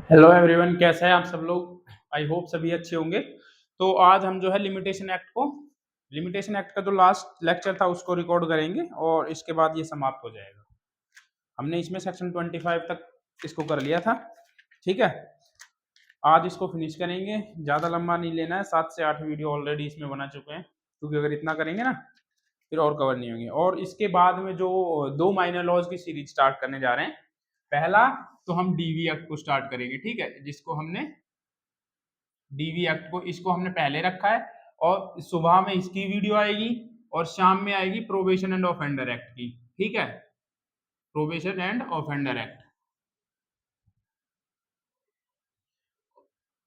Hello everyone, कैसे हैं आप सब लोग। आई होप सभी अच्छे होंगे। तो आज हम जो है लिमिटेशन एक्ट का जो लास्ट लेक्चर था उसको रिकॉर्ड करेंगे और इसके बाद ये समाप्त हो जाएगा। हमने इसमें सेक्शन 25 तक इसको कर लिया था। ठीक है, आज इसको फिनिश करेंगे। ज़्यादा लंबा नहीं लेना है, 7 से 8 वीडियो ऑलरेडी इसमें बना चुके हैं, क्योंकि अगर इतना करेंगे ना फिर और कवर नहीं होंगे। और इसके बाद में जो 2 माइनर लॉज की सीरीज स्टार्ट करने जा रहे हैं। पहला तो हम डीवी एक्ट को स्टार्ट करेंगे, ठीक है, जिसको हमने डीवी एक्ट को इसको हमने पहले रखा है। और सुबह में इसकी वीडियो आएगी और शाम में आएगी प्रोबेशन एंड ऑफेंडर एक्ट की। ठीक है, प्रोबेशन एंड ऑफेंडर एक्ट,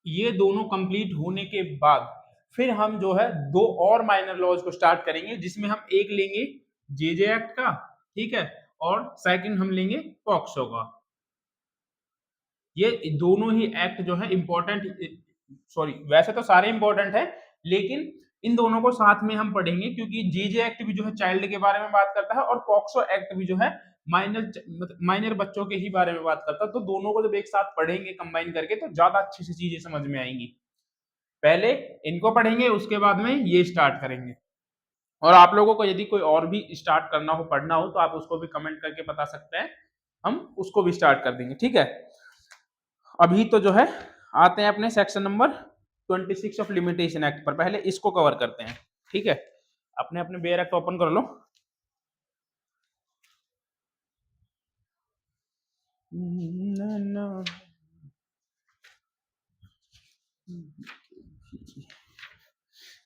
ये दोनों कंप्लीट होने के बाद फिर हम जो है 2 और माइनर लॉज को स्टार्ट करेंगे, जिसमें हम एक लेंगे जेजे एक्ट का, ठीक है, और सेकंड हम लेंगे पॉक्सो का। ये दोनों ही एक्ट जो है इंपॉर्टेंट, सॉरी वैसे तो सारे इंपॉर्टेंट है, लेकिन इन दोनों को साथ में हम पढ़ेंगे, क्योंकि जेजे एक्ट भी जो है चाइल्ड के बारे में बात करता है और पॉक्सो एक्ट भी जो है माइनर बच्चों के ही बारे में बात करता है। तो दोनों को जब एक साथ पढ़ेंगे कंबाइन करके तो ज्यादा अच्छी सी चीजें समझ में आएंगी। पहले इनको पढ़ेंगे, उसके बाद में ये स्टार्ट करेंगे। और आप लोगों को यदि कोई और भी स्टार्ट करना हो, पढ़ना हो, तो आप उसको भी कमेंट करके बता सकते हैं, हम उसको भी स्टार्ट कर देंगे। ठीक है, अभी तो जो है आते हैं अपने section number 26 of limitation act पर। पहले इसको कवर करते हैं। ठीक है, अपने अपने बेयर एक्ट ओपन कर लो।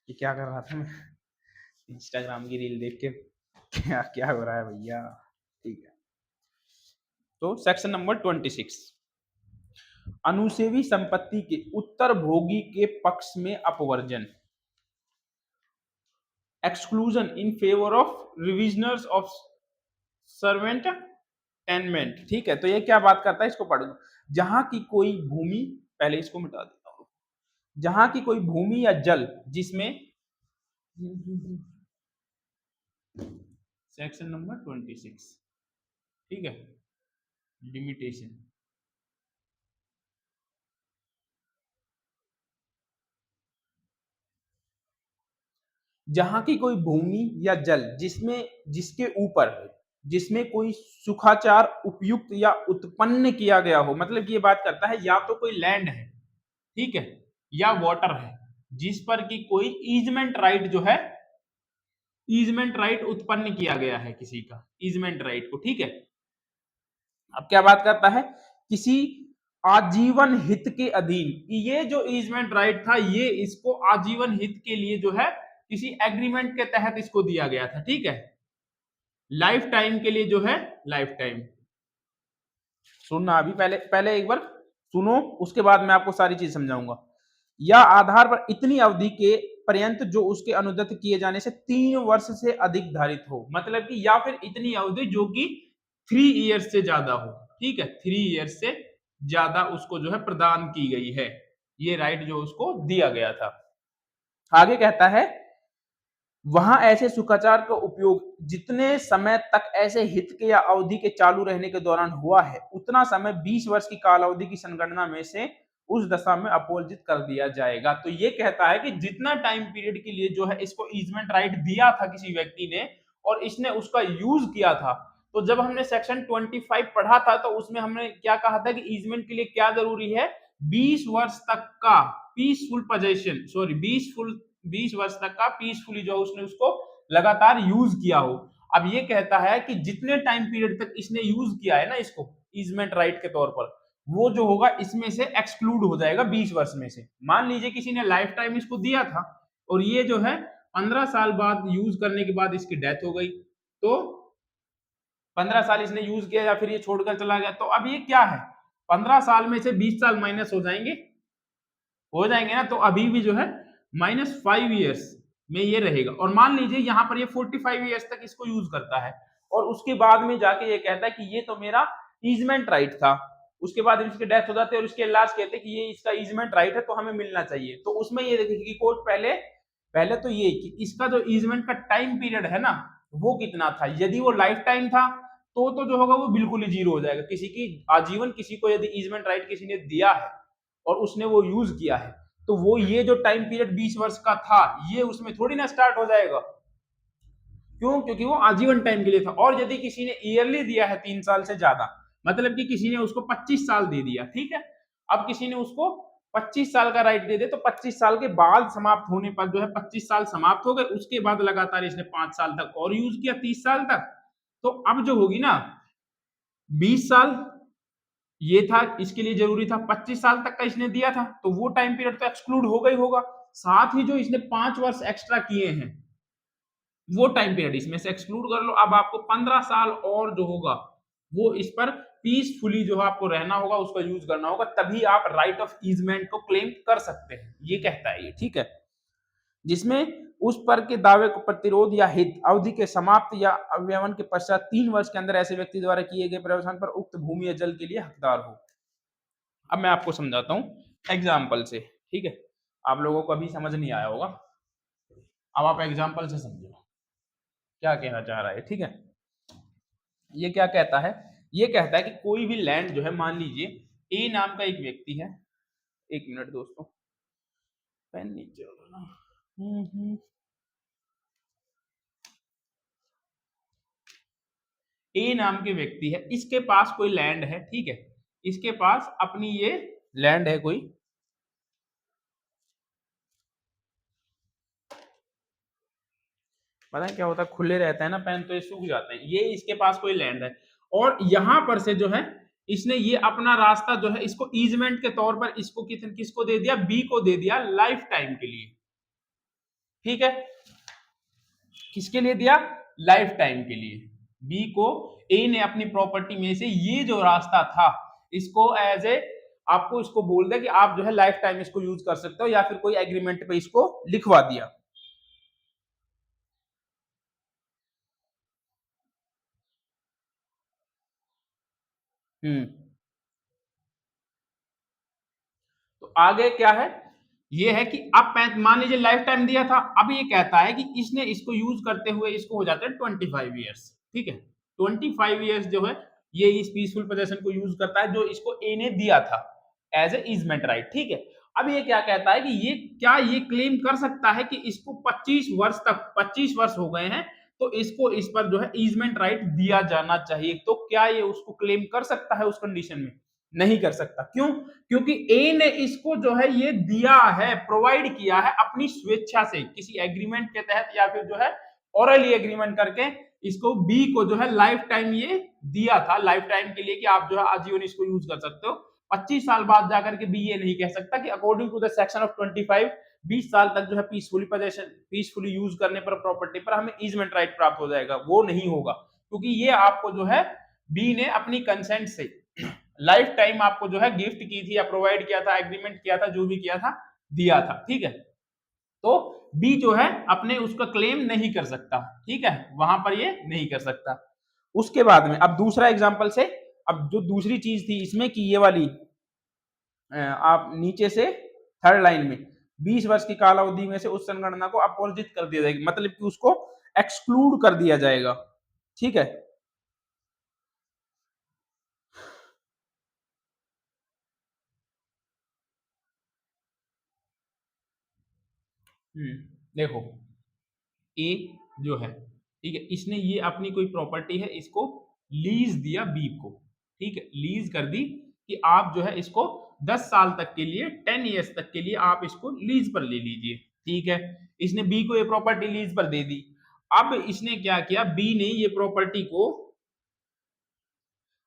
ये क्या कर रहा था मैं, इंस्टाग्राम की रील देख के। क्या क्या हो रहा है भैया। ठीक है, तो सेक्शन नंबर 26, अनुसेवी संपत्ति के उत्तर भोगी के पक्ष में अपवर्जन, exclusion in favour of reversioners of servant tenement. ठीक है, तो ये क्या बात करता है, इसको पढ़ दो। जहां की कोई भूमि, पहले इसको मिटा देता हूं, जहां की कोई भूमि या जल जिसमें सेक्शन नंबर 26, ठीक है, लिमिटेशन, जहां की कोई भूमि या जल जिसमें जिसके ऊपर जिसमें कोई सुखाचार उपयुक्त या उत्पन्न किया गया हो, मतलब कि ये बात करता है या तो कोई लैंड है, ठीक है, या वाटर है, जिस पर की कोई ईजमेंट राइट जो है, ईजमेंट राइट उत्पन्न किया गया है किसी का ईजमेंट राइट को। ठीक है, अब क्या बात करता है, किसी आजीवन हित के अधीन, ये जो ईजमेंट राइट था ये इसको आजीवन हित के लिए जो है किसी एग्रीमेंट के तहत इसको दिया गया था। ठीक है, लाइफ टाइम के लिए जो है, लाइफ टाइम। सुनना अभी, पहले पहले एक बार सुनो, उसके बाद मैं आपको सारी चीज समझाऊंगा। या आधार पर इतनी अवधि के पर्यंत जो उसके अनुदत्त किए जाने से 3 वर्ष से अधिक धारित हो, मतलब कि या फिर इतनी अवधि जो कि 3 ईयर्स से ज्यादा हो। ठीक है, 3 ईयर्स से ज्यादा उसको जो है प्रदान की गई है, ये राइट जो उसको दिया गया था। आगे कहता है, वहां ऐसे सुखाचार का उपयोग जितने समय तक ऐसे हित के या अवधि के चालू रहने के दौरान हुआ है, उतना समय 20 वर्ष की काल अवधि की संगणना में से उस दशा में अपोजित कर दिया जाएगा। तो ये कहता है कि जितना टाइम पीरियड के लिए जो है इसको ईजमेंट राइट दिया था किसी व्यक्ति ने और इसने उसका यूज किया था, तो जब हमने सेक्शन 25 पढ़ा था तो उसमें हमने क्या कहा था कि ईजमेंट के लिए क्या जरूरी है, 20 वर्ष तक का पीसफुल पोजेशन, सॉरी 20 वर्ष तक का पीसफुली जो उसने उसको लगातार यूज किया हो। अब ये कहता है कि जितने टाइम पीरियड तक इसने यूज किया है ना इसको ईजमेंट राइट के तौर पर, वो जो होगा इसमें से एक्सक्लूड हो जाएगा 20 वर्ष में से। मान लीजिए किसी ने लाइफ टाइम इसको दिया था और ये जो है 15 साल बाद यूज करने के बाद इसकी डेथ हो गई, तो 15 साल इसने यूज किया या फिर ये छोड़कर चला गया, तो अब ये क्या है, 15 साल में से 20 साल माइनस हो जाएंगे ना, तो अभी भी जो है -5 ईयर्स में ये रहेगा। और मान लीजिए यहाँ पर ये 45 ईयर्स तक इसको यूज करता है और उसके बाद में जाके ये कहता है कि ये तो मेरा ईजमेंट राइट था, उसके बाद इसकी डेथ हो जाती है और इसके लास्ट कहते हैं कि ये इसका ईजमेंट राइट है तो हमें मिलना चाहिए। तो उसमें ये देखिए कि कोर्ट पहले पहले तो ये कि इसका जो ईजमेंट का टाइम पीरियड है ना वो कितना था, यदि वो लाइफ टाइम था तो जो होगा वो बिल्कुल ही जीरो हो जाएगा। किसी की आजीवन किसी को यदि ईजमेंट राइट किसी ने दिया है और उसने वो यूज किया है, तो वो ये जो टाइम पीरियड 20 वर्ष का था, ये उसमें थोड़ी ना स्टार्ट हो जाएगा। क्यों? क्योंकि वो आजीवन टाइम के लिए था। और यदि किसी ने ईयरली दिया है 3 साल से ज्यादा, मतलब कि किसी ने उसको 25 साल दे दिया, ठीक है, अब किसी ने उसको 25 साल का राइट दे दे, तो 25 साल के बाद समाप्त होने पर जो है 25 साल समाप्त हो गए, उसके बाद लगातार इसने 5 साल तक और यूज किया, 30 साल तक, तो अब जो होगी ना 20 साल ये था, इसके लिए जरूरी था, 25 साल तक का इसने दिया था, तो वो टाइम पीरियड तो एक्सक्लूड हो गई होगा। साथ ही जो इसने 5 वर्ष एक्स्ट्रा किए हैं, वो टाइम पीरियड इसमें से एक्सक्लूड कर लो। अब आपको 15 साल और जो होगा वो इस पर पीसफुली जो है आपको रहना होगा, उसका यूज करना होगा, तभी आप राइट ऑफ ईजमेंट को क्लेम कर सकते हैं, ये कहता है ये, ठीक है। जिसमें उस पर के दावे को प्रतिरोध या हित अवधि के समाप्त या अवयवन के पश्चात 3 वर्ष के अंदर ऐसे व्यक्ति द्वारा किए गए प्रावधान पर उक्त भूमि या जल के लिए हकदार हो। अब मैं आपको समझाता हूं एग्जाम्पल से, ठीक है, आप लोगों को अभी समझ नहीं आया होगा, अब आप एग्जाम्पल से समझो क्या कहना चाह रहा है, ठीक है। ये क्या कहता है? ये कहता है कि कोई भी लैंड जो है, मान लीजिए ए नाम का एक व्यक्ति है, एक मिनट दोस्तों, पेन नीचे होगा ना, ए नाम के व्यक्ति है, इसके पास कोई लैंड है, ठीक है, इसके पास अपनी ये लैंड है कोई, पता है क्या होता है, खुले रहता है ना पेन तो ये सूख जाते हैं। ये इसके पास कोई लैंड है और यहां पर से जो है इसने ये अपना रास्ता जो है इसको ईजमेंट के तौर पर इसको किसको दे दिया, बी को दे दिया लाइफ टाइम के लिए, ठीक है। किसके लिए दिया? लाइफ टाइम के लिए। बी को ए ने अपनी प्रॉपर्टी में से ये जो रास्ता था इसको एज ए आपको इसको बोल दिया कि आप जो है लाइफ टाइम इसको यूज कर सकते हो, या फिर कोई एग्रीमेंट पे इसको लिखवा दिया। तो आगे क्या है, ये है कि अब मान लीजिए लाइफ टाइम दिया था, अब ये कहता है कि इसने इसको यूज करते हुए इसको हो जाता है 25 ईयर्स, ठीक है। 25 ईयर्स जो है ये इस पीसफुल पोजेशन को यूज करता है जो इसको ए ने दिया था एज ए ईजमेंट राइट, ठीक है। अब ये क्या कहता है कि ये क्या ये क्लेम कर सकता है कि इसको 25 वर्ष तक, 25 वर्ष हो गए हैं, तो इसको इस पर जो है ईजमेंट राइट दिया जाना चाहिए, तो क्या ये उसको क्लेम कर सकता है उस कंडीशन में? नहीं कर सकता। क्यों? क्योंकि ए ने इसको जो है ये दिया है, प्रोवाइड किया है अपनी स्वेच्छा से, किसी एग्रीमेंट के तहत या फिर जो है ओरली एग्रीमेंट करके इसको बी को जो है लाइफ टाइम ये दिया था, लाइफ टाइम के लिए कि आप जो है आजीवन इसको यूज कर सकते हो। 25 साल बाद जाकर के बी ये नहीं कह सकता कि according to the section of 25 20 साल तक जो है पीसफुली पोजेशन, पीसफुली यूज करने पर प्रॉपर्टी पर हमें ईजमेंट राइट प्राप्त हो जाएगा, वो नहीं होगा। क्योंकि ये आपको जो है बी ने अपनी कंसेंट से लाइफ टाइम आपको जो है गिफ्ट की थी या प्रोवाइड किया था, एग्रीमेंट किया था, जो भी किया था, दिया था, ठीक है। तो बी जो है अपने उसका क्लेम नहीं कर सकता, ठीक है, वहां पर ये नहीं कर सकता। उसके बाद में अब दूसरा एग्जांपल से, अब जो दूसरी चीज थी इसमें कि ये वाली आप नीचे से थर्ड लाइन में 20 वर्ष की कालावधि में से उस संगणना को अपोजिट कर दिया जाएगा, मतलब कि उसको एक्सक्लूड कर दिया जाएगा, ठीक है। देखो ए जो है, ठीक है, इसने ये अपनी कोई प्रॉपर्टी है इसको लीज दिया बी को, ठीक है, लीज कर दी कि आप जो है इसको 10 साल तक के लिए, 10 इयर्स तक के लिए आप इसको लीज पर ले लीजिए, ठीक है। इसने बी को ये प्रॉपर्टी लीज पर दे दी। अब इसने क्या किया, बी ने ये प्रॉपर्टी को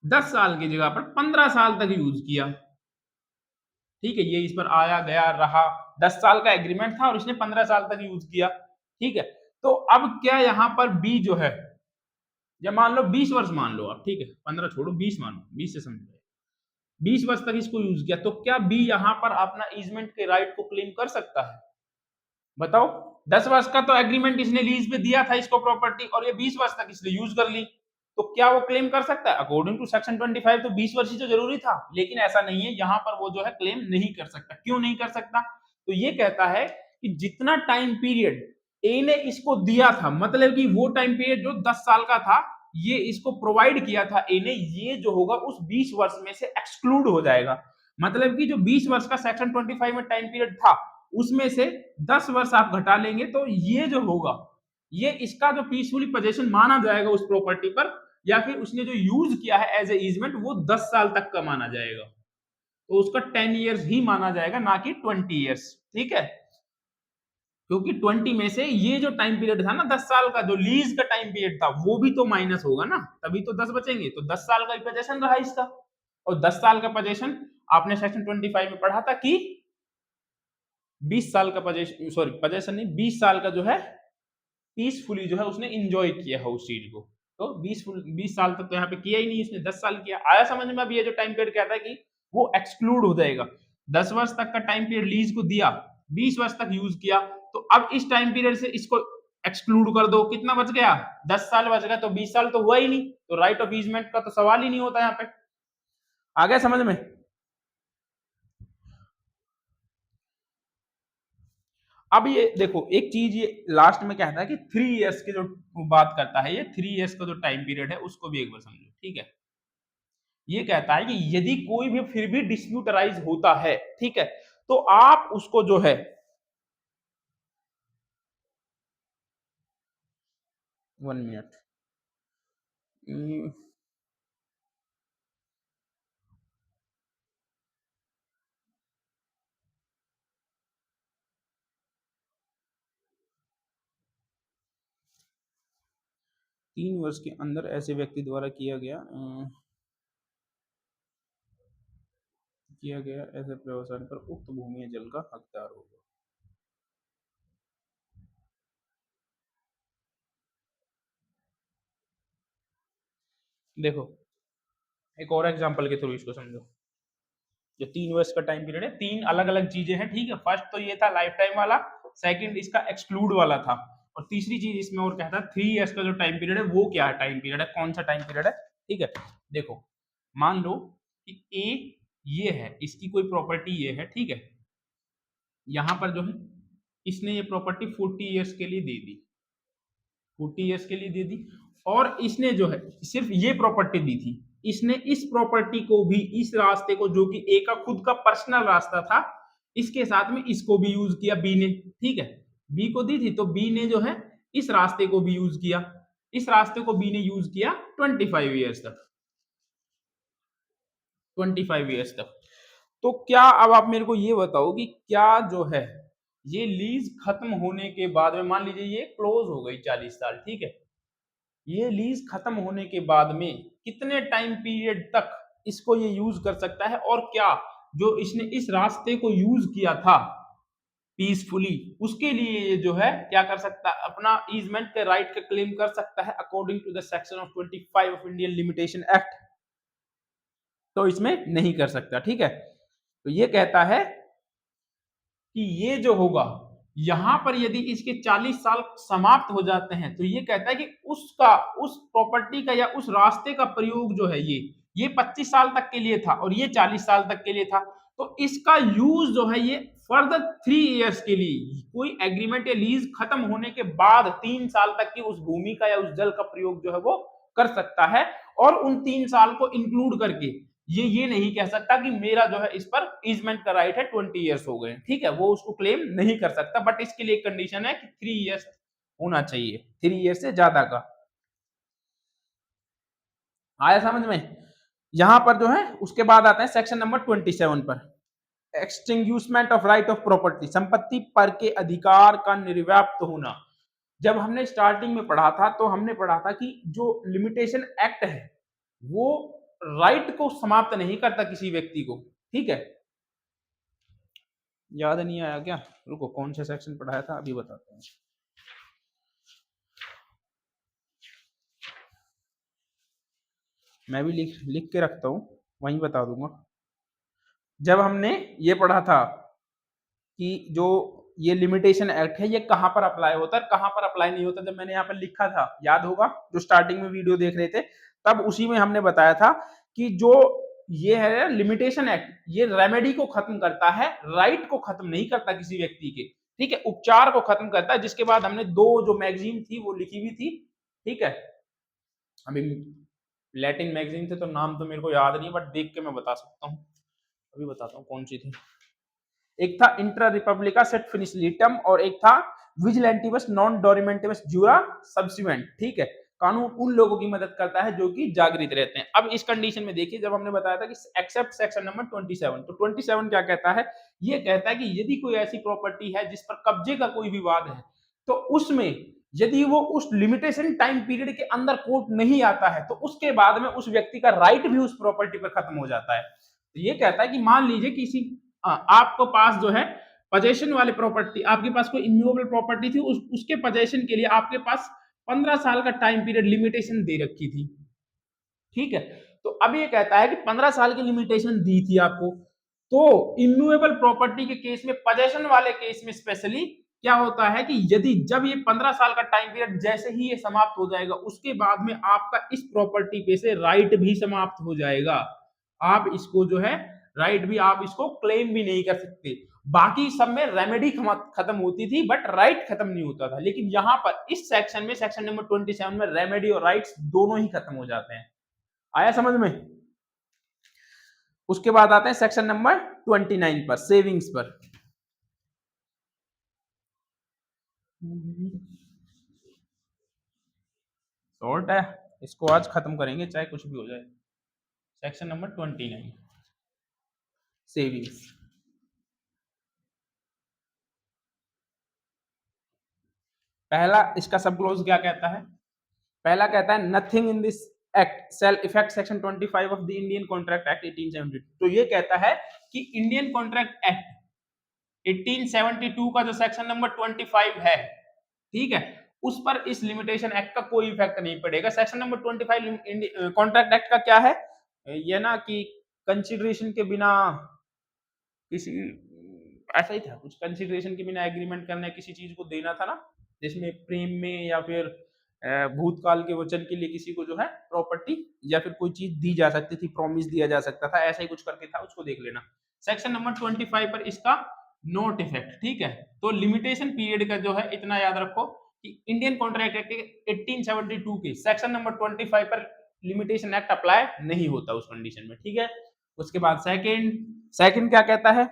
10 साल की जगह पर 15 साल तक यूज किया, ठीक है। ये इस पर आया गया रहा, 10 साल का एग्रीमेंट था और इसने 15 साल तक यूज किया, ठीक है। तो अब क्या यहां पर बी जो है, या मान लो 20 वर्ष मान लो आप, ठीक है, 15 छोड़ो 20 मानो, 20 से समझ 20 वर्ष तक इसको यूज किया, तो क्या बी यहां पर अपना ईजमेंट के राइट को क्लेम कर सकता है? बताओ। 10 वर्ष का तो एग्रीमेंट इसने लीज पे दिया था इसको प्रॉपर्टी, और ये 20 वर्ष तक इसने यूज कर ली, तो क्या वो क्लेम कर सकता है? अकॉर्डिंग टू सेक्शन 25 तो 20 वर्ष ही तो जरूरी था, लेकिन ऐसा नहीं है, यहां पर वो जो है क्लेम नहीं कर सकता। क्यों नहीं कर सकता? तो ये कहता है कि जितना टाइम पीरियड ए ने इसको दिया था, मतलब कि वो टाइम पीरियड जो 10 साल का था, ये इसको प्रोवाइड किया था ए ने, ये जो होगा उस 20 वर्ष में से एक्सक्लूड हो जाएगा। मतलब कि जो 20 वर्ष का सेक्शन 25 में टाइम पीरियड था, उसमें से 10 वर्ष आप घटा लेंगे तो ये जो होगा, ये इसका जो पीसफुली पोजेशन माना जाएगा उस प्रॉपर्टी पर, या फिर उसने जो यूज किया है एज ए ईजमेंट, वो 10 साल तक का माना जाएगा। तो उसका 10 ईयर्स ही माना जाएगा, ना कि 20 ईयर्स। ठीक है, क्योंकि 20 में से ये जो टाइम पीरियड था ना 10 साल का, जो लीज का टाइम पीरियड था, वो भी तो माइनस होगा ना, तभी तो 10 बचेंगे। तो 10 साल का ही पोजेशन रहा इसका, और 10 साल का पोजेशन आपने सेक्शन 25 में पढ़ा था कि 20 साल का पोजेशन, सॉरी पोजेशन नहीं, 20 साल का जो है पीसफुली जो है उसने इंजॉय किया है उस चीज को। तो 20 साल तक तो यहाँ पे किया ही नहीं, इसने 10 साल किया। आया समझ में? अब ये जो टाइम पीरियड कहता है कि वो एक्सक्लूड हो जाएगा। 10 वर्ष तक का टाइम पीरियड लीज को दिया, 20 वर्ष तक यूज किया, तो अब इस टाइम पीरियड से इसको एक्सक्लूड कर दो, कितना बच गया? 10 साल बच गया, तो 20 साल तो हुआ ही नहीं, तो राइट ऑफ ईजमेंट का तो सवाल ही नहीं होता यहाँ पे। आ गया समझ में? अब ये देखो एक चीज, ये लास्ट में कहता है कि 3 इयर्स की जो बात करता है, ये 3 इयर्स का जो टाइम पीरियड है उसको भी एक बार समझो। ठीक है, ये कहता है कि यदि कोई भी फिर भी डिस्प्यूट अराइज होता है, ठीक है, तो आप उसको जो है 1 मिनट, 3 वर्ष के अंदर ऐसे व्यक्ति द्वारा किया गया ऐसे व्यवसाय पर उक्त भूमि या जल का हकदार होगा। देखो एक और एग्जांपल के थ्रू इसको समझो। जो 3 वर्ष का टाइम पीरियड है, 3 अलग अलग चीजें हैं। ठीक है, फर्स्ट तो ये था लाइफ टाइम वाला, सेकंड इसका एक्सक्लूड वाला था, और तीसरी चीज इसमें और कहता है 3 इयर्स का जो टाइम पीरियड है वो क्या है, टाइम पीरियड है, कौन सा टाइम पीरियड है। ठीक है, देखो मान लो कि ए ये है, इसकी कोई प्रॉपर्टी ये है। ठीक है, यहां पर जो है इसने ये प्रॉपर्टी 40 इयर्स के लिए दे दी, 40 इयर्स के लिए दे दी, और इसने जो है सिर्फ ये प्रॉपर्टी दी थी, इसने इस प्रॉपर्टी को भी, इस रास्ते को जो कि ए का खुद का पर्सनल रास्ता था, इसके साथ में इसको भी यूज किया बी ने। ठीक है, बी को दी थी तो बी ने जो है इस रास्ते को भी यूज किया, इस रास्ते को बी ने यूज किया 25 ईयर्स तक, 25 ईयर्स तक। तो क्या, अब आप मेरे को ये बताओ कि क्या जो है ये लीज खत्म होने के बाद में, मान लीजिए ये क्लोज हो गई 40 साल, ठीक है, ये लीज खत्म होने के बाद में कितने टाइम पीरियड तक इसको ये यूज कर सकता है, और क्या जो इसने इस रास्ते को यूज किया था पीसफुली, उसके लिए ये जो है क्या कर सकता है, अपना ईजमेंट के राइट का क्लेम कर सकता है according to the section of 25 of Indian limitation act. तो इसमें नहीं कर सकता। ठीक है, तो ये कहता है कि ये जो होगा, यहां पर यदि इसके 40 साल समाप्त हो जाते हैं, तो ये कहता है कि उसका, उस प्रॉपर्टी का या उस रास्ते का प्रयोग जो है, ये 25 साल तक के लिए था और ये 40 साल तक के लिए था, तो इसका यूज जो है ये फर्दर 3 इयर्स के लिए, कोई एग्रीमेंट या लीज खत्म होने के बाद 3 साल तक की उस भूमि का या उस जल का प्रयोग जो है वो कर सकता है, और उन 3 साल को इंक्लूड करके ये नहीं कह सकता कि मेरा जो है इस पर ईजमेंट का राइट है 20 इयर्स हो गए। ठीक है, वो उसको क्लेम नहीं कर सकता, बट इसके लिए एक कंडीशन है कि 3 इयर्स होना चाहिए, 3 इयर्स से ज्यादा का। आया समझ में? यहां पर जो है उसके बाद आता है सेक्शन नंबर 27 पर, extinguishment of right of property, संपत्ति पर के अधिकार का निर्व्याप्त होना। जब हमने स्टार्टिंग में पढ़ा था तो हमने पढ़ा था कि जो लिमिटेशन एक्ट है वो राइट को समाप्त नहीं करता किसी व्यक्ति को। ठीक है, याद नहीं आया क्या? रुको, कौन सा सेक्शन पढ़ाया था अभी बताता हूँ। मैं भी लिख लिख के रखता हूँ, वहीं बता दूंगा। जब हमने ये पढ़ा था कि जो ये लिमिटेशन एक्ट है ये कहां पर अप्लाई होता है, कहां पर अप्लाई नहीं होता, जब मैंने यहाँ पर लिखा था, याद होगा जो स्टार्टिंग में वीडियो देख रहे थे, तब उसी में हमने बताया था कि जो ये है लिमिटेशन एक्ट, ये रेमेडी को खत्म करता है, राइट को खत्म नहीं करता किसी व्यक्ति के। ठीक है, उपचार को खत्म करता है, जिसके बाद हमने 2 जो मैगजीन थी वो लिखी हुई थी। ठीक है, अभी लैटिन मैगजीन थे तो नाम तो मेरे को याद नहीं, बट देख के मैं बता सकता हूँ, अभी बताता हूँ कौन सी थी। एक था इंट्रा रिपब्लिका सेट फिनिशलिटम और एक था विजिलेंटिवस नॉन डोरिमेंटिवस जूरा सब्सिवेंट। ठीक है, कानून उन लोगों की मदद करता है जो कि जागृत रहते हैं। अब इस कंडीशन में देखिए, जब हमने बताया था कि एक्सेप्ट सेक्शन नंबर 27, तो 27 क्या कहता है, ये कहता है कि यदि कोई ऐसी प्रॉपर्टी है जिस पर कब्जे का कोई विवाद है, तो उसमें यदि वो उस लिमिटेशन टाइम पीरियड के अंदर कोर्ट नहीं आता है, तो उसके बाद में उस व्यक्ति का राइट भी उस प्रॉपर्टी पर खत्म हो जाता है। तो ये कहता है कि मान लीजिए किसी आपको पास जो है पोजेशन वाले प्रॉपर्टी, आपके पास कोई इमूवेबल प्रॉपर्टी थी, उसके पोजेशन के लिए आपके पास 15 साल का टाइम पीरियड लिमिटेशन दे रखी थी। ठीक है, तो अब ये कहता है कि 15 साल की लिमिटेशन दी थी आपको, तो इमूवेबल प्रॉपर्टी के केस में, पोजेशन वाले केस में स्पेशली क्या होता है कि यदि जब ये 15 साल का टाइम पीरियड जैसे ही ये समाप्त हो जाएगा, उसके बाद में आपका इस प्रॉपर्टी पे से राइट भी समाप्त हो जाएगा। आप इसको जो है राइट भी, आप इसको क्लेम भी नहीं कर सकते। बाकी सब में रेमेडी खत्म होती थी, बट राइट खत्म नहीं होता था। लेकिन यहां पर इस सेक्शन में, सेक्शन नंबर 27 में, रेमेडी और राइट्स दोनों ही खत्म हो जाते हैं। आया समझ में? उसके बाद आते हैं सेक्शन नंबर 29 पर, सेविंग्स पर। शॉर्ट है, इसको आज खत्म करेंगे चाहे कुछ भी हो जाए। Section number 29, savings. पहला इसका सब क्लोज क्या कहता है? पहला कहता है nothing in this act shall effect section 25 of the Indian contract act 1872। तो ये कहता है कि इंडियन कॉन्ट्रैक्ट एक्ट 1872 का जो सेक्शन नंबर 25 है, ठीक है, उस पर इस लिमिटेशन एक्ट का कोई इफेक्ट नहीं पड़ेगा। सेक्शन नंबर 25 कॉन्ट्रैक्ट एक्ट का क्या है, ये ना कि कंसिडरेशन के बिना किसी, ऐसा ही था कुछ, कंसिडरेशन के बिना एग्रीमेंट करना, किसी चीज को देना था ना, जिसमें प्रेम में या फिर भूतकाल के वचन के लिए किसी को जो है प्रॉपर्टी या फिर कोई चीज दी जा सकती थी, प्रॉमिस दिया जा सकता था, ऐसा ही कुछ करके था, उसको देख लेना। सेक्शन नंबर 25 पर इसका नोट इफेक्ट। ठीक है, तो लिमिटेशन पीरियड का जो है इतना याद रखो कि इंडियन कॉन्ट्रैक्ट एक्ट 1872 के सेक्शन नंबर 25 पर लिमिटेशन एक्ट अप्लाई नहीं होता उस कंडीशन में। ठीक है, उसके बाद सेकंड, सेकंड क्या कहता है,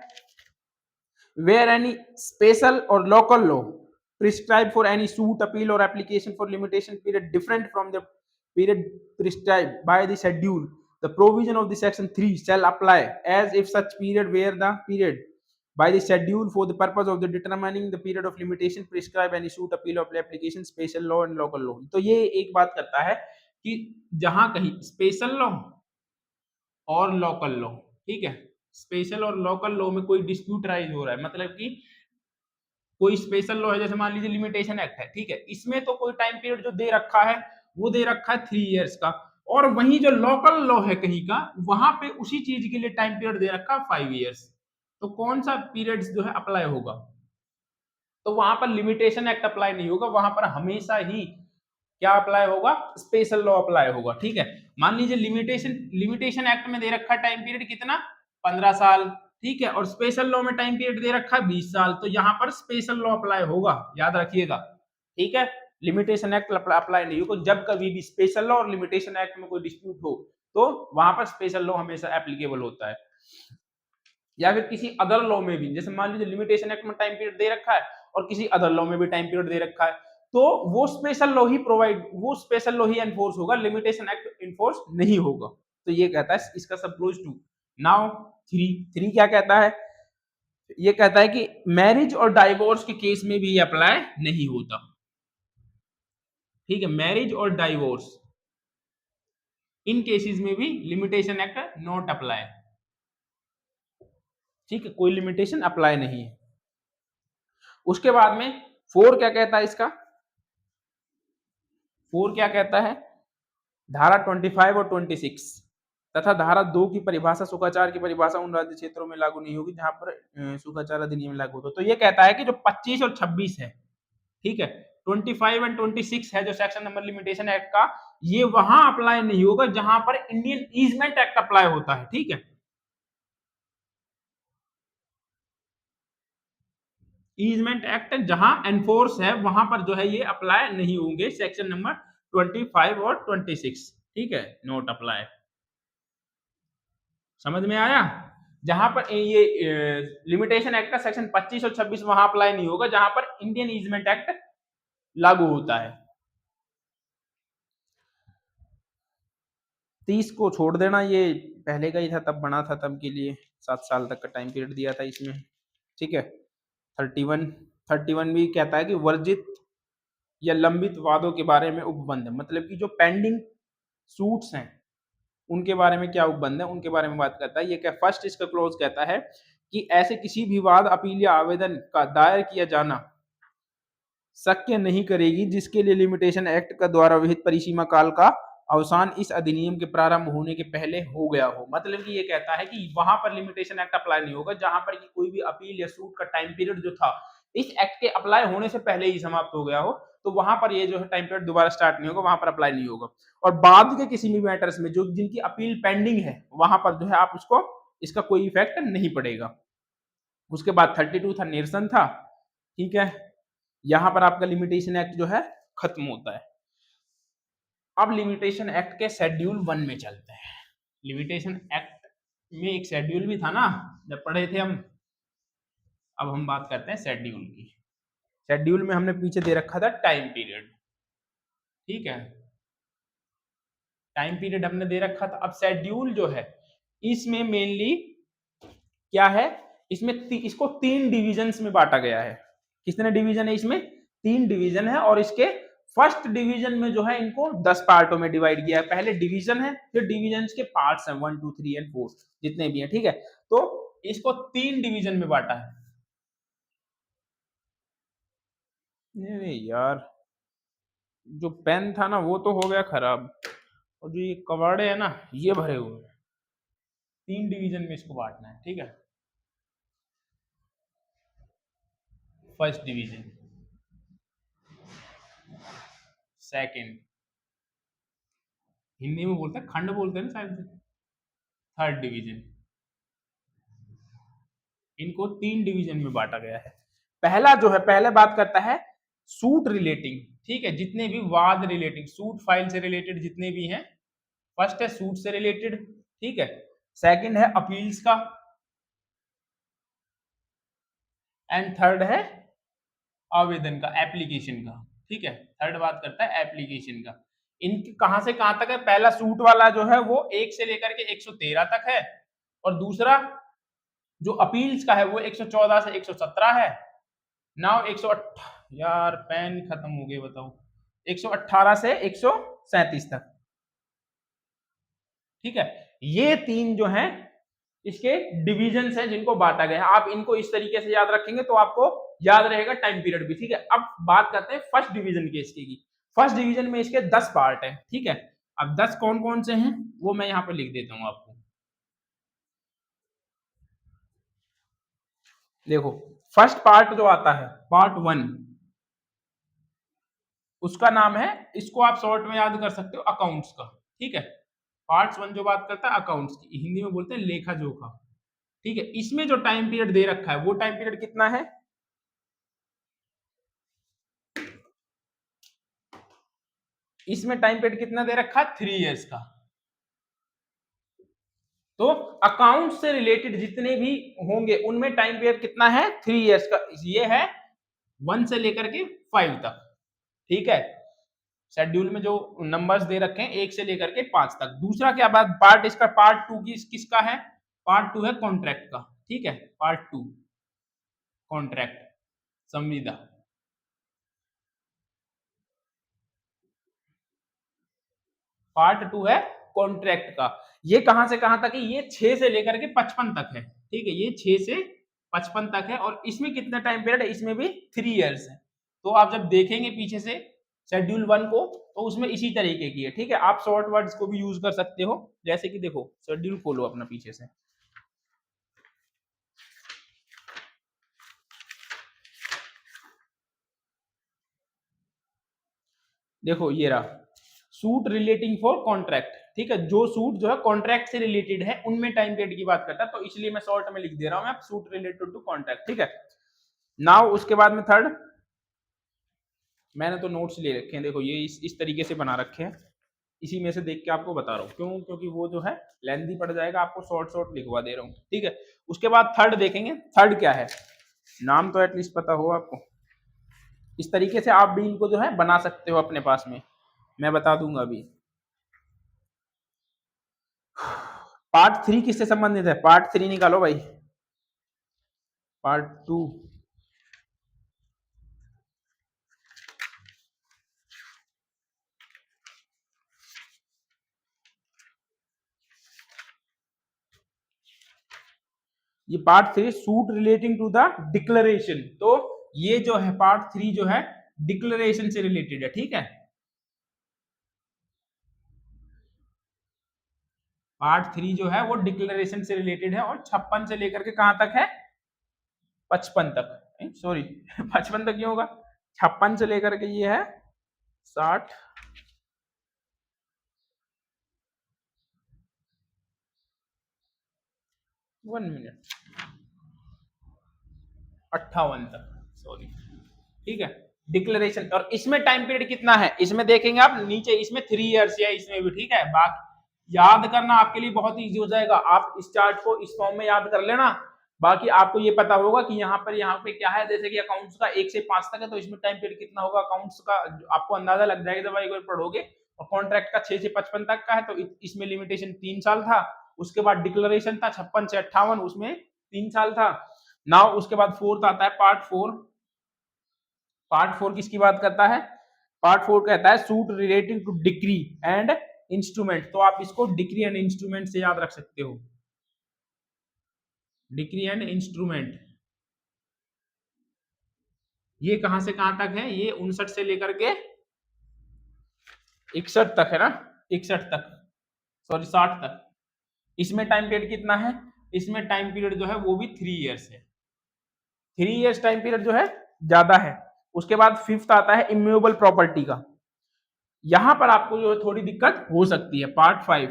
where any special or local law prescribed for any suit, appeal or application for limitation period different from the period prescribed by the schedule, the provision of the section 3 shall apply as if such period were the period by the schedule for the purpose of the determining the period of limitation prescribed any suit, appeal or application, special law and local law। तो ये एक बात करता है कि जहां कहीं special law और लोकल लॉ, ठीक है, स्पेशल और लोकल लॉ में कोई डिस्प्यूट राइज हो रहा है, मतलब कि कोई स्पेशल लॉ है, जैसे मान लीजिए लिमिटेशन एक्ट है, ठीक है, इसमें तो कोई टाइम पीरियड जो दे रखा है वो दे रखा है 3 इयर्स का, और वहीं जो लोकल लॉ है कहीं का, वहां पे उसी चीज के लिए टाइम पीरियड दे रखा है 5 इयर्स। तो कौन सा पीरियड जो है अप्लाई होगा, तो वहां पर लिमिटेशन एक्ट अप्लाई नहीं होगा, वहां पर हमेशा ही क्या अप्लाई होगा, स्पेशल लॉ अप्लाई होगा। ठीक है, मान लीजिए लिमिटेशन लिमिटेशन एक्ट में दे रखा टाइम पीरियड कितना, 15 साल, ठीक है, और स्पेशल लॉ में टाइम पीरियड दे रखा है 20 साल, तो यहां पर स्पेशल लॉ अप्लाई होगा, याद रखिएगा। ठीक है, लिमिटेशन एक्ट अप्लाई नहीं होगा। जब कभी भी स्पेशल लॉ और लिमिटेशन एक्ट में कोई डिस्प्यूट हो, तो वहां पर स्पेशल लॉ हमेशा एप्लीकेबल होता है। या फिर किसी अदर लॉ में भी, जैसे मान लीजिए लिमिटेशन एक्ट में टाइम पीरियड दे रखा है और किसी अदर लॉ में भी टाइम पीरियड दे रखा है, तो वो स्पेशल लॉ ही प्रोवाइड, वो स्पेशल लॉ ही एनफोर्स होगा, लिमिटेशन एक्ट एनफोर्स नहीं होगा। तो ये कहता है इसका सब close to. Now three, three क्या कहता है, ये कहता है कि मैरिज और डाइवोर्स के केस में भी ये अप्लाई नहीं होता। ठीक है, मैरिज और डाइवोर्स इन केसेस में भी लिमिटेशन एक्ट नॉट अप्लाई। ठीक है, कोई लिमिटेशन अप्लाई नहीं है। उसके बाद में फोर क्या कहता है इसका, फोर क्या कहता है, धारा 25 और 26 तथा धारा 2 की परिभाषा, सुखाचार की परिभाषा उन राज्य क्षेत्रों में लागू नहीं होगी जहां पर सुखाचार अधिनियम लागू होता। तो ये कहता है कि जो 25 और 26 है, ठीक है, 25 एंड 26 है जो सेक्शन नंबर लिमिटेशन एक्ट का, ये वहां अप्लाई नहीं होगा जहां पर इंडियन ईजमेंट एक्ट अप्लाई होता है। ठीक है, ईजमेंट एक्ट जहां एनफोर्स है वहां पर जो है ये अप्लाई नहीं होंगे सेक्शन नंबर 25 और 26, ठीक है, नोट अप्लाई। समझ में आया? जहां पर ये लिमिटेशन एक्ट का सेक्शन 25 और 26 वहां अप्लाई नहीं होगा जहां पर इंडियन ईजमेंट एक्ट लागू होता है। 30 को छोड़ देना, ये पहले का ही था, तब बना था, तब के लिए 7 साल तक का टाइम पीरियड दिया था इसमें, ठीक है। 31 भी कहता है कि वर्जित या लंबित वादों के बारे में उपबंध, मतलब कि जो पेंडिंग सूट्स हैं उनके बारे में क्या उपबंध है, उनके बारे में बात करता है। ये क्या फर्स्ट इसका क्लोज कहता है कि ऐसे किसी भी वाद, अपील या आवेदन का दायर किया जाना शक्य नहीं करेगी जिसके लिए लिमिटेशन एक्ट का द्वारा विहित परिसीमा काल का अवसान इस अधिनियम के प्रारंभ होने के पहले हो गया हो। मतलब कि ये कहता है कि वहां पर लिमिटेशन एक्ट अप्लाई नहीं होगा जहां पर कि कोई भी अपील या सूट का टाइम पीरियड जो था इस एक्ट के अप्लाई होने से पहले ही समाप्त हो गया हो, तो वहां पर ये जो है टाइम पीरियड दोबारा स्टार्ट नहीं होगा, वहां पर अप्लाई नहीं होगा। और बाद के किसी भी मैटर्स में जो जिनकी अपील पेंडिंग है वहां पर जो है आप उसको इसका कोई इफेक्ट नहीं पड़ेगा। उसके बाद 32 था, निरसन था, ठीक है। यहां पर आपका लिमिटेशन एक्ट जो है खत्म होता है। अब लिमिटेशन एक्ट के शेड्यूल 1 में चलते हैं। लिमिटेशन एक्ट में एक शेड्यूल भी था ना, जब पढ़े थे हम। अब हम बात करते हैं शेड्यूल की। शेड्यूल में हमने पीछे दे रखा था टाइम पीरियड, ठीक है, टाइम पीरियड हमने दे रखा था। अब शेड्यूल जो है इसमें मेनली क्या है, इसमें इसको 3 डिविजन्स में बांटा गया है। कितने डिवीजन है इसमें? 3 डिवीजन है। और इसके फर्स्ट डिवीजन में जो है इनको 10 पार्टों में डिवाइड किया है। पहले डिवीजन है, फिर डिवीजन के पार्ट्स हैं 1 2 3 एंड 4 जितने भी हैं, ठीक है। तो इसको 3 डिवीजन में बांटा है। नहीं यार, जो पेन था ना वो तो हो गया खराब, और जो ये कबाड़े है ना ये भरे हुए हैं। 3 डिवीजन में इसको बांटना है, ठीक है। फर्स्ट डिवीजन, सेकंड, हिंदी में बोलते हैं खंड बोलते हैं ना शायद, थर्ड डिवीजन। इनको 3 डिवीजन में बांटा गया है। पहला जो है, पहले बात करता है सूट रिलेटिंग, ठीक है, जितने भी वाद रिलेटिंग, सूट फाइल से रिलेटेड जितने भी हैं। फर्स्ट है सूट से रिलेटेड, ठीक है। सेकंड है अपील्स का, एंड थर्ड है आवेदन का, एप्लीकेशन का, ठीक है। थर्ड बात करता है एप्लीकेशन का। इनके कहां से कहां तक है? पहला सूट वाला जो है वो 1 से लेकर के 113 तक है, और दूसरा जो अपील्स का है वो 114 से 117 है। नाउ 108, यार पेन खत्म हो गए, बताओ, 118 से 137 तक, ठीक है। ये 3 जो हैं इसके डिविजन्स हैं जिनको बांटा गया है। आप इनको इस तरीके से याद रखेंगे तो आपको याद रहेगा टाइम पीरियड भी, ठीक है। अब बात करते हैं फर्स्ट डिवीजन के इसके की। फर्स्ट डिवीजन में इसके 10 पार्ट है, ठीक है। अब 10 कौन कौन से हैं वो मैं यहाँ पे लिख देता हूँ आपको। देखो, फर्स्ट पार्ट जो आता है पार्ट 1, उसका नाम है, इसको आप शॉर्ट में याद कर सकते हो, अकाउंट्स का, ठीक है। पार्ट 1 जो बात करता है अकाउंट्स की, हिंदी में बोलते हैं लेखा जोखा, ठीक है। इसमें जो टाइम पीरियड दे रखा है वो टाइम पीरियड कितना है? इसमें टाइम पीरियड कितना दे रखा है? 3 इयर्स का। तो अकाउंट से रिलेटेड जितने भी होंगे उनमें टाइम पीरियड कितना है? 3 इयर्स का। ये है 1 से लेकर के 5 तक, ठीक है। शेड्यूल में जो नंबर्स दे रखे हैं 1 से लेकर के 5 तक। दूसरा क्या बात, पार्ट इसका पार्ट 2 की किसका है? पार्ट 2 है कॉन्ट्रैक्ट का, ठीक है। पार्ट 2 कॉन्ट्रैक्ट, संविदा। पार्ट 2 है कॉन्ट्रैक्ट का। ये कहां से कहां तक है? ये 6 से लेकर के 55 तक है, ठीक है। ये 6 से 55 तक है। और इसमें कितना टाइम पीरियड है? इसमें भी 3 इयर्स है। तो आप जब देखेंगे पीछे से शेड्यूल 1 को तो उसमें इसी तरीके की है, ठीक है। आप शॉर्ट वर्ड्स को भी यूज कर सकते हो, जैसे कि देखो शेड्यूल खोलो अपना पीछे से, देखो ये रहा सूट रिलेटिंग फॉर कॉन्ट्रैक्ट, ठीक है। जो सूट जो है कॉन्ट्रैक्ट से रिलेटेड है उनमें टाइम पीरियड की बात करता है, तो इसलिए मैं शॉर्ट में लिख दे रहा हूं मैं, सूट रिलेटेड टू कॉन्ट्रैक्ट, ठीक है। नाउ उसके बाद में थर्ड मैंने तो नोट्स ले रखे हैं, देखो ये इस तरीके से बना रखे हैं, इसी में से देख के आपको बता रहा हूँ, क्यों, क्योंकि वो जो है लेंथी पड़ जाएगा, आपको शॉर्ट शॉर्ट लिखवा दे रहा हूँ, ठीक है। उसके बाद थर्ड देखेंगे, थर्ड क्या है, नाम तो एटलीस्ट पता हो आपको। इस तरीके से आप भी इनको जो है बना सकते हो अपने पास में, मैं बता दूंगा अभी। पार्ट 3 किससे संबंधित है, पार्ट 3 निकालो भाई, पार्ट 2। ये part 3 suit relating to the declaration, तो ये जो है पार्ट 3 जो है डिक्लेरेशन से रिलेटेड है, ठीक है। पार्ट 3 जो है वो डिक्लेरेशन से रिलेटेड है, और 56 से लेकर के कहां तक है, 55 तक, सॉरी 55 तक क्यों होगा, 56 से लेकर के ये है 60, 1 मिनट, 58 तक, सॉरी, ठीक है। डिक्लेरेशन, और इसमें टाइम पीरियड कितना है, इसमें देखेंगे आप नीचे, इसमें 3 इयर्स है, इसमें भी, ठीक है। बाकी याद करना आपके लिए बहुत इजी हो जाएगा, आप इस चार्ट को इस फॉर्म में याद कर लेना। बाकी आपको ये पता होगा कि यहाँ पे क्या है, जैसे कि अकाउंट्स का 1 से 5 तक है, तो इसमें टाइम पीरियड कितना होगा अकाउंट्स का, आपको अंदाजा लग जाएगा जब एक बार पढ़ोगे। और कॉन्ट्रैक्ट का 6 से 55 तक का है, तो इसमें लिमिटेशन 3 साल था। उसके बाद डिक्लेरेशन था 56 से 58, उसमें 3 साल था। नाउ उसके बाद फोर्थ आता है पार्ट 4। पार्ट 4 किसकी बात करता है, पार्ट 4 कहता है suit relating to decree and instrument, तो आप इसको डिक्री एंड इंस्ट्रूमेंट से याद रख सकते हो, डिक्री एंड इंस्ट्रूमेंट। ये कहां से कहां तक है, ये 59 से लेकर के 61 तक है ना, 61 तक, सॉरी 60 तक। इसमें टाइम पीरियड कितना है, इसमें टाइम पीरियड जो है वो भी 3 इयर्स है, 3 इयर्स टाइम पीरियड जो है ज्यादा है। उसके बाद फिफ्थ आता है इम्यूएबल प्रॉपर्टी का, यहां पर आपको जो है थोड़ी दिक्कत हो सकती है, पार्ट 5।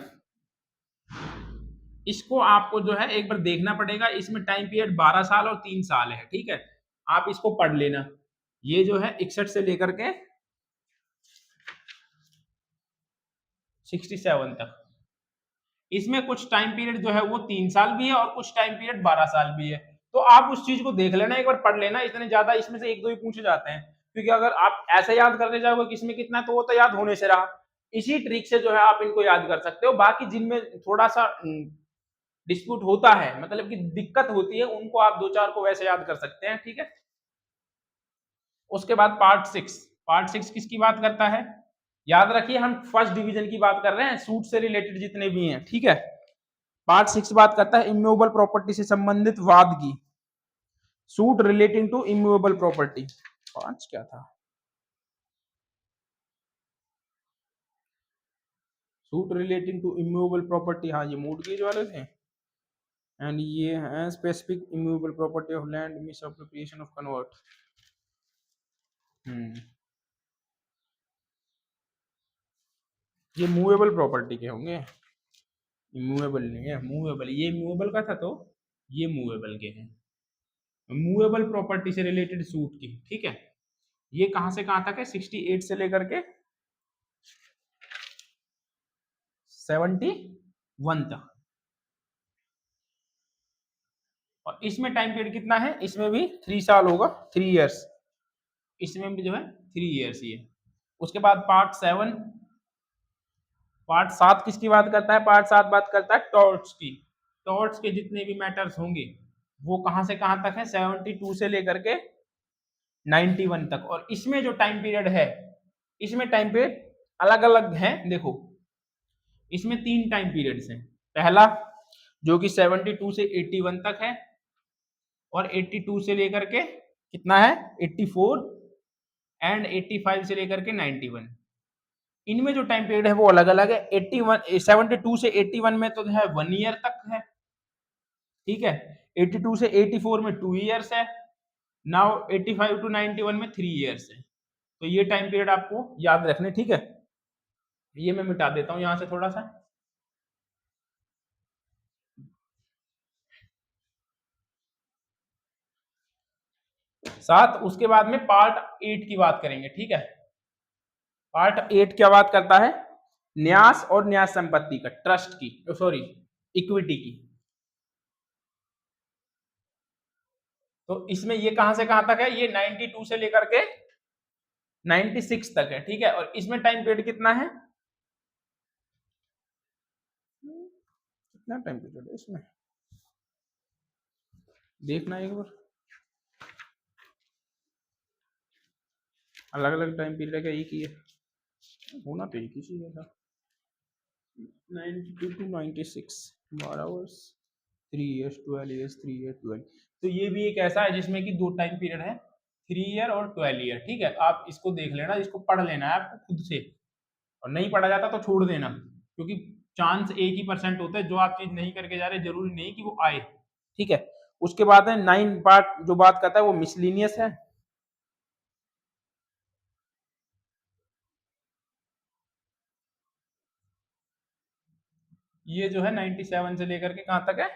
इसको आपको जो है एक बार देखना पड़ेगा, इसमें टाइम पीरियड 12 साल और 3 साल है, ठीक है। आप इसको पढ़ लेना, ये जो है 61 से लेकर के 67 तक, इसमें कुछ टाइम पीरियड जो है वो 3 साल भी है, और कुछ टाइम पीरियड 12 साल भी है। तो आप उस चीज को देख लेना, एक बार पढ़ लेना, इतने ज्यादा इसमें से एक दो ही पूछे जाते हैं, क्योंकि अगर आप ऐसे याद करने जाओगे किसमें कितना है, तो वो तो याद होने से रहा। इसी ट्रिक से जो है आप इनको याद कर सकते हो। बाकी जिनमें थोड़ा सा डिस्प्यूट होता है, मतलब कि दिक्कत होती है, उनको आप 2-4 को वैसे याद कर सकते हैं, ठीक है। उसके बाद पार्ट 6, पार्ट 6 किसकी बात करता है, याद रखिए हम फर्स्ट डिवीजन की बात कर रहे हैं, सूट से रिलेटेड जितने भी हैं, ठीक है। पार्ट 6 बात करता है इम्यूएबल प्रॉपर्टी से संबंधित वाद की, suit relating to immovable property. 5 क्या था, suit relating to immovable property, हाँ ये मोर्टगेज वाले थे। एंड ये है specific immovable property of land misappropriation of convert. ये मूवेबल प्रॉपर्टी के होंगे, मूवेबल नहीं है, मूवेबल, ये मूवेबल का था, तो ये मूवेबल के हैं, मूवेबल प्रॉपर्टी से रिलेटेड सूट की, ठीक है। ये कहां से कहां तक है, 68 से लेकर के 71 तक। और इसमें टाइम पीरियड कितना है, इसमें भी 3 साल होगा, 3 इयर्स, इसमें भी जो है 3 इयर्स ही है। उसके बाद पार्ट 7, पार्ट 7 किसकी बात करता है, पार्ट 7 बात करता है टॉर्ट्स की, टॉर्ट्स के जितने भी मैटर्स होंगे वो कहां से कहां तक है, 72 से लेकर के 91 तक। और इसमें जो टाइम पीरियड है, इसमें टाइम पीरियड अलग अलग है, देखो इसमें 3 टाइम पीरियड्स हैं। पहला जो कि 72 से 81 तक है, और 82 से लेकर के कितना है 84, एंड 85 से लेकर के 91। इनमें जो टाइम पीरियड है वो अलग अलग है। 81 72 से 81 में तो है 1 ईयर तक है, ठीक है। 82 से 84 में 2 इयर्स है। नाउ 85 टू 91 में 3 इयर्स है। तो ये टाइम पीरियड आपको याद रखने, ठीक है। ये मैं मिटा देता हूं यहां से थोड़ा सा। 7। उसके बाद में पार्ट 8 की बात करेंगे, ठीक है। पार्ट 8 क्या बात करता है, न्यास और न्यास संपत्ति का, ट्रस्ट की, सॉरी इक्विटी की। तो इसमें ये कहां से कहां तक है, ये 92 से लेकर के 96 तक है, ठीक है। और इसमें टाइम पीरियड कितना है, कितना टाइम पीरियड है इसमें, देखना एक बार। अलग अलग टाइम पीरियड का एक ही है, होना तो एक ही चीज था। 92 to 96, 12 वर्ष, 3 years, 12 years, 3 years, 12। तो ये भी एक ऐसा है जिसमें कि दो टाइम पीरियड है, 3 ईयर और 12 ईयर, ठीक है। आप इसको देख लेना, इसको पढ़ लेना है आपको खुद से, और नहीं पढ़ा जाता तो छोड़ देना, क्योंकि चांस 1% होता है, जो आप चीज नहीं करके जा रहे जरूरी नहीं कि वो आए, ठीक है। उसके बाद है 9 पार्ट जो बात करता है वो मिसलिनियस है। ये जो है 97 से लेकर के कहां तक है,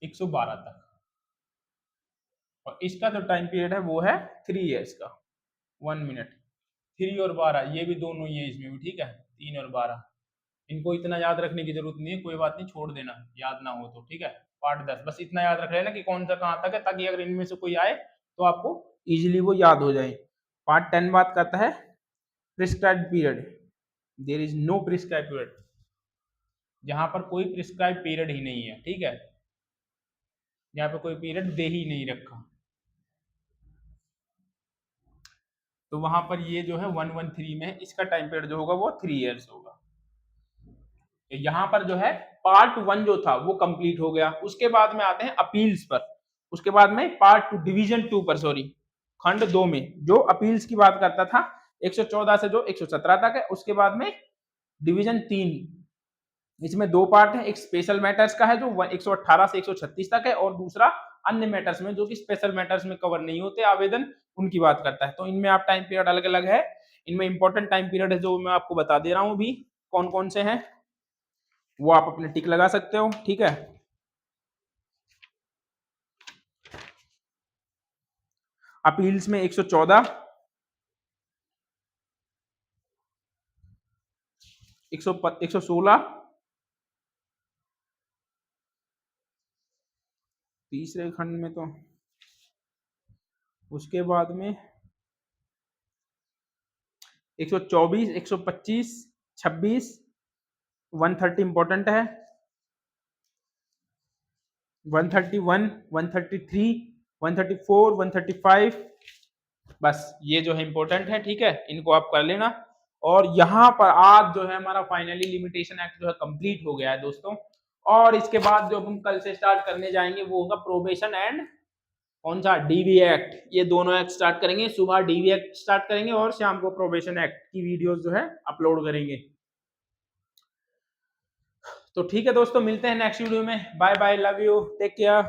112 तक। और इसका जो टाइम पीरियड है वो है 3 इयर्स का, 1 मिनट। 3 और 12 ये भी दोनों ही है इसमें भी, ठीक है, 3 और 12। इनको इतना याद रखने की जरूरत नहीं है, कोई बात नहीं, छोड़ देना याद ना हो तो, ठीक है। पार्ट 10 बस इतना याद रख लेना कि कौन सा कहां तक है, ताकि अगर इनमें से कोई आए तो आपको इजीली वो याद हो जाए। पार्ट 10 बात करता है prescribed period, there is no prescribed period, जहां पर कोई प्रिस्क्राइब पीरियड ही नहीं है, ठीक है, यहाँ पे कोई पीरियड दे ही नहीं रखा। तो वहां पर ये जो है 113 में इसका टाइम पीरियड जो होगा वो 3 इयर्स होगा। यहाँ पर जो है पार्ट 1 जो था वो कंप्लीट हो गया। उसके बाद में आते हैं अपील्स पर, उसके बाद में पार्ट 2 डिवीजन 2 पर, सॉरी खंड 2 में जो अपील्स की बात करता था 114 से जो 117 तक है। उसके बाद में डिवीजन 3, इसमें दो पार्ट है, एक स्पेशल मैटर्स का है जो 118 से 136 तक है, और दूसरा अन्य मैटर्स में जो कि स्पेशल मैटर्स में कवर नहीं होते आवेदन, उनकी बात करता है। तो इनमें आप टाइम पीरियड अलग अलग है, इनमें इंपॉर्टेंट टाइम पीरियड है जो मैं आपको बता दे रहा हूं भी कौन कौन से हैं, वो आप अपने टिक लगा सकते हो, ठीक है। अपील्स में 114, 116, तीसरे खंड में तो, उसके बाद में 124, 125, 26, 130 इंपॉर्टेंट है, 131, 133, 134, 135, बस ये जो है इंपॉर्टेंट है, ठीक है, इनको आप कर लेना। और यहाँ पर आज जो है हमारा फाइनली लिमिटेशन एक्ट जो है कंप्लीट हो गया है दोस्तों। और इसके बाद जो हम कल से स्टार्ट करने जाएंगे वो होगा प्रोबेशन एंड कौन सा, डीवी एक्ट। ये दोनों एक्ट स्टार्ट करेंगे, सुबह डीवी एक्ट स्टार्ट करेंगे और शाम को प्रोबेशन एक्ट की वीडियोस जो है अपलोड करेंगे। तो ठीक है दोस्तों, मिलते हैं नेक्स्ट वीडियो में, bye bye, love you, take care.